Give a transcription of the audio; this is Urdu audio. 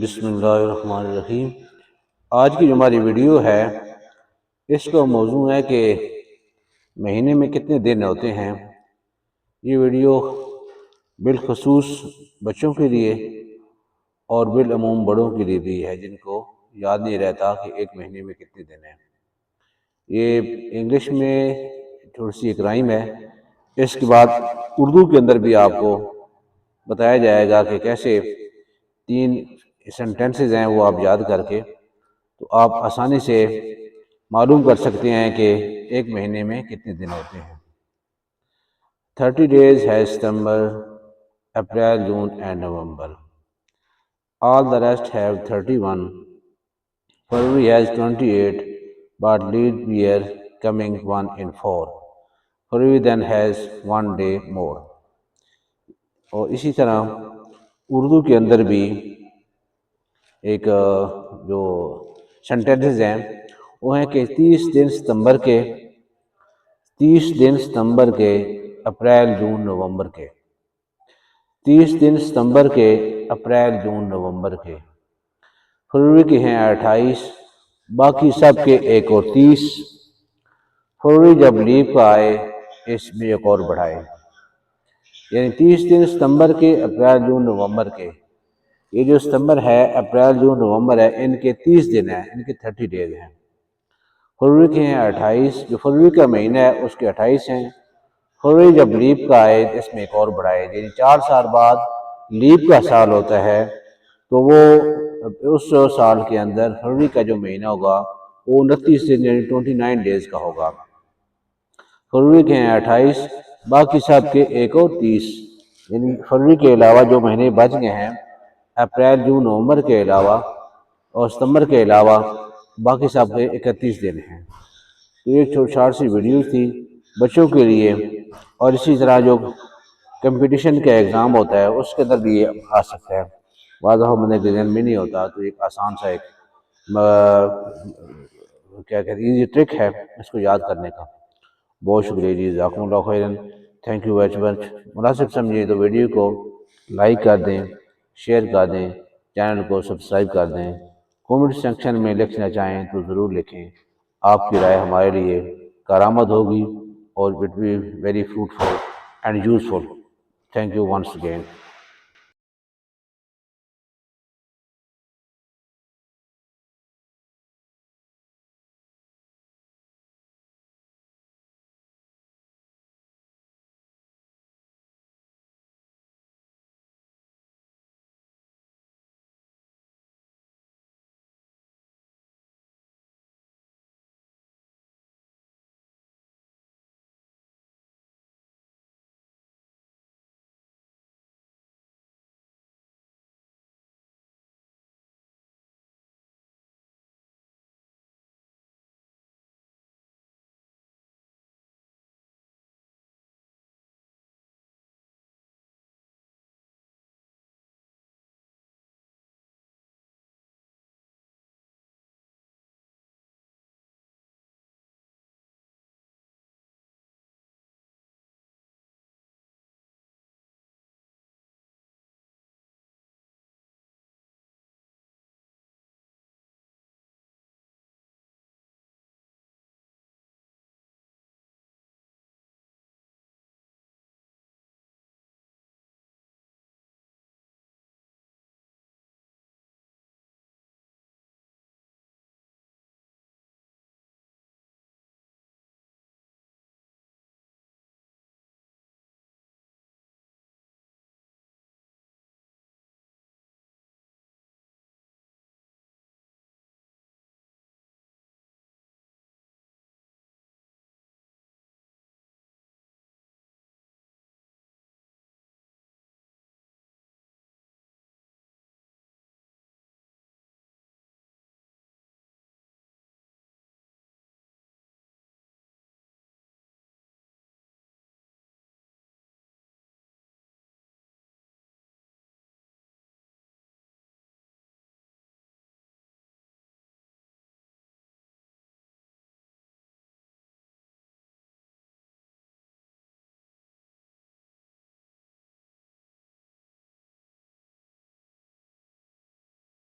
بسم اللہ الرحمن الرحیم۔ آج کی جو ہماری ویڈیو ہے اس کا موضوع ہے کہ مہینے میں کتنے دن ہوتے ہیں۔ یہ ویڈیو بالخصوص بچوں کے لیے اور بالعموم بڑوں کے لیے بھی ہے جن کو یاد نہیں رہتا کہ ایک مہینے میں کتنے دن ہیں۔ یہ انگلش میں تھوڑی سی ایک رائم ہے، اس کے بعد اردو کے اندر بھی آپ کو بتایا جائے گا کہ کیسے 3 سینٹنسز ہیں وہ آپ یاد کر کے تو آپ آسانی سے معلوم کر سکتے ہیں کہ ایک مہینے میں کتنے دن ہوتے ہیں۔ 30 days has September, April, June and November. All the rest have 31. February has 28, but leap year coming 1 in 4. February then has 1 day more. اور اسی طرح اردو کے اندر بھی ایک جو سینٹنسز ہیں وہ ہیں کہ 30 دن ستمبر کے اپریل جون نومبر کے، 30 دن ستمبر کے اپریل جون نومبر کے، فروری کے ہیں 28، باقی سب کے 1 اور 30۔ فروری جب لیپ کا آئے اس میں ایک اور بڑھائے، یعنی 30 دن ستمبر کے اپریل جون نومبر کے، یہ جو ستمبر ہے اپریل جون نومبر ہے ان کے 30 دن ہیں، ان کے 30 ڈیز ہیں۔ فروری کے ہیں 28، جو فروری کا مہینہ ہے اس کے 28 ہیں۔ فروری جب لیپ کا آئے اس میں ایک اور بڑھائے، یعنی 4 سال بعد لیپ کا سال ہوتا ہے تو وہ اس سال کے اندر فروری کا جو مہینہ ہوگا وہ 29 دن یعنی 29 ڈیز کا ہوگا۔ فروری کے ہیں 28، باقی سب کے 1 اور 30، یعنی فروری کے علاوہ جو مہینے بچ گئے ہیں اپریل جون نومبر کے علاوہ اور ستمبر کے علاوہ باقی سب کے 31 دن ہیں۔ تو ایک شارٹ سی ویڈیو تھی بچوں کے لیے، اور اسی طرح جو کمپٹیشن کا ایگزام ہوتا ہے اس کے اندر بھی یہ آ سکتا ہے، واضح بندے کے ذہن میں نہیں ہوتا تو ایک آسان سا ایک کیا کہتے ہیں ایزی ٹرک ہے اس کو یاد کرنے کا۔ بہت شکریہ جی، جزاکم اللہ خیرن، تھینک یو ویری مچ۔ مناسب سمجھیں تو ویڈیو کو لائک کر دیں، شیئر کر دیں، چینل کو سبسکرائب کر دیں۔ کومنٹ سیکشن میں لکھنا چاہیں تو ضرور لکھیں، آپ کی رائے ہمارے لیے کارآمد ہوگی اور it will be very fruitful and useful. Thank you once again.